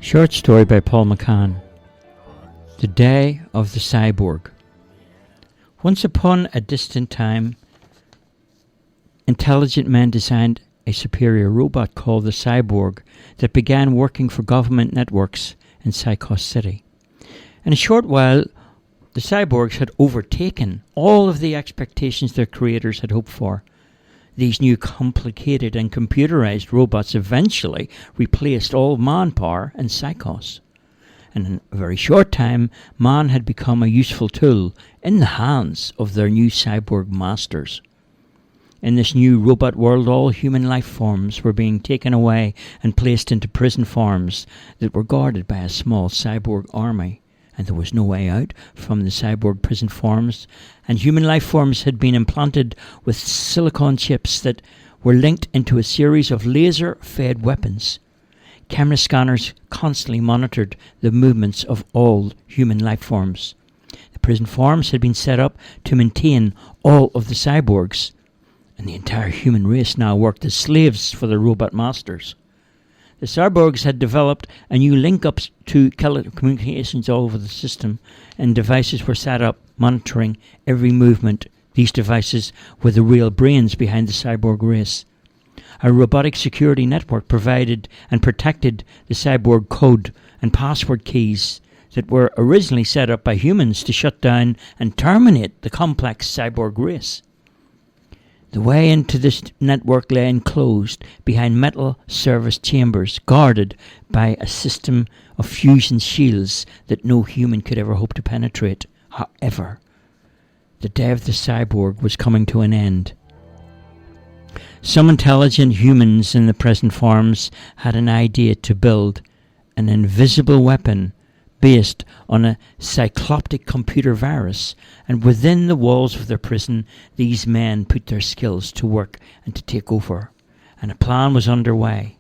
Short story by Paul McCann. The Day of the Syborg. Once upon a distant time, intelligent men designed a superior robot called the Syborg that began working for government networks in Sycos City. In a short while, the Syborgs had overtaken all of the expectations their creators had hoped for. These new complicated and computerized robots eventually replaced all manpower in Sycos. And in a very short time, man had become a useful tool in the hands of their new cyborg masters. In this new robot world, all human life forms were being taken away and placed into prison farms that were guarded by a small cyborg army. And there was no way out from the cyborg prison farms, and human life forms had been implanted with silicon chips that were linked into a series of laser-fed weapons. Camera scanners constantly monitored the movements of all human life forms. The prison farms had been set up to maintain all of the cyborgs, and the entire human race now worked as slaves for their robot masters. The Syborgs had developed a new link-up to telecommunications all over the system, and devices were set up monitoring every movement. These devices were the real brains behind the cyborg race. A robotic security network provided and protected the cyborg code and password keys that were originally set up by humans to shut down and terminate the complex cyborg race. The way into this network lay enclosed behind metal service chambers guarded by a system of fusion shields that no human could ever hope to penetrate. However, the day of the cyborg was coming to an end. Some intelligent humans in the present farms had an idea to build an invisible weapon based on a cycloptic computer virus, and within the walls of their prison, these men put their skills to work and to take over. And a plan was underway.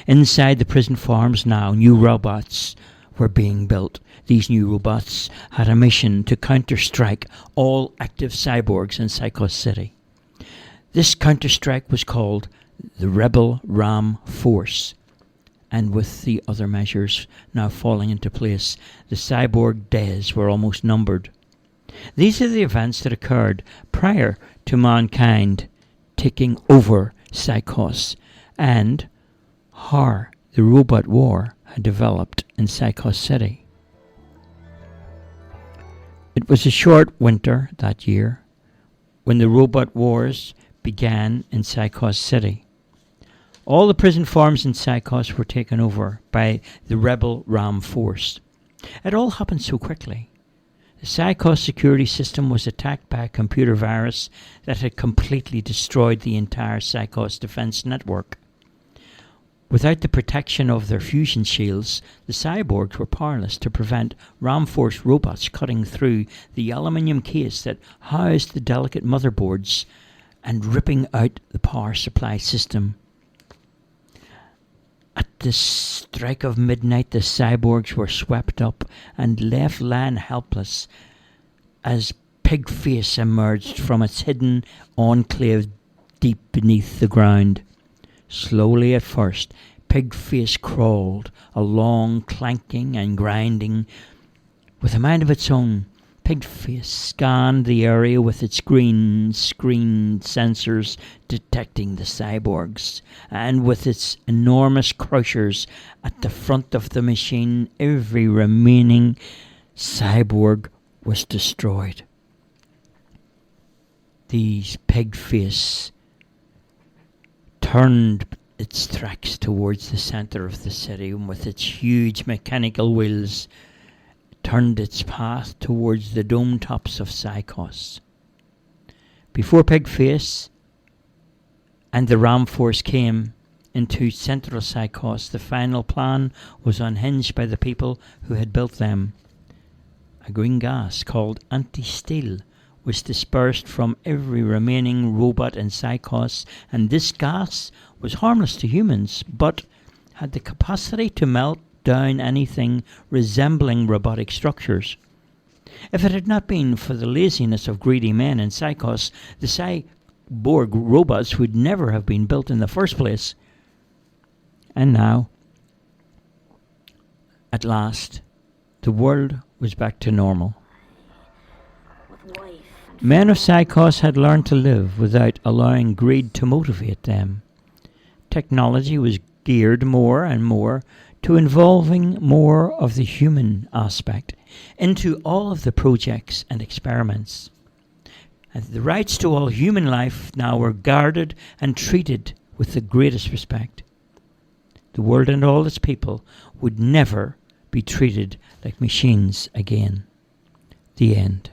Inside the prison farms now, new robots were being built. These new robots had a mission to counter-strike all active cyborgs in Sycos City. This counter-strike was called the Rebel Ram Force. And with the other measures now falling into place, the cyborg days were almost numbered. These are the events that occurred prior to mankind taking over Sycos, and how the robot war had developed in Sycos City. It was a short winter that year when the robot wars began in Sycos City. All the prison farms in Sycos were taken over by the Rebel Ram Force. It all happened so quickly. The Sycos security system was attacked by a computer virus that had completely destroyed the entire Sycos defense network. Without the protection of their fusion shields, the cyborgs were powerless to prevent Ram Force robots cutting through the aluminium case that housed the delicate motherboards and ripping out the power supply system. At the strike of midnight, the cyborgs were swept up and left lying helpless as Pigface emerged from its hidden enclave deep beneath the ground. Slowly at first, Pigface crawled along, clanking and grinding. With a mind of its own, Pigface scanned the area with its green screen sensors detecting the cyborgs, and with its enormous crushers at the front of the machine, every remaining cyborg was destroyed. These Pigface turned its tracks towards the center of the city, and with its huge mechanical wheels turned its path towards the dome tops of Sycos. Before Pigface and the Ram Force came into central Sycos, the final plan was unhinged by the people who had built them. A green gas called anti-steel was dispersed from every remaining robot in Sycos, and this gas was harmless to humans, but had the capacity to melt down anything resembling robotic structures. If it had not been for the laziness of greedy men in Sycos, the cyborg robots would never have been built in the first place. And now, At last, the world was back to normal. Men of Sycos had learned to live without allowing greed to motivate them. Technology was geared more and more to involving more of the human aspect into all of the projects and experiments. And the rights to all human life now were guarded and treated with the greatest respect. The world and all its people would never be treated like machines again. The end.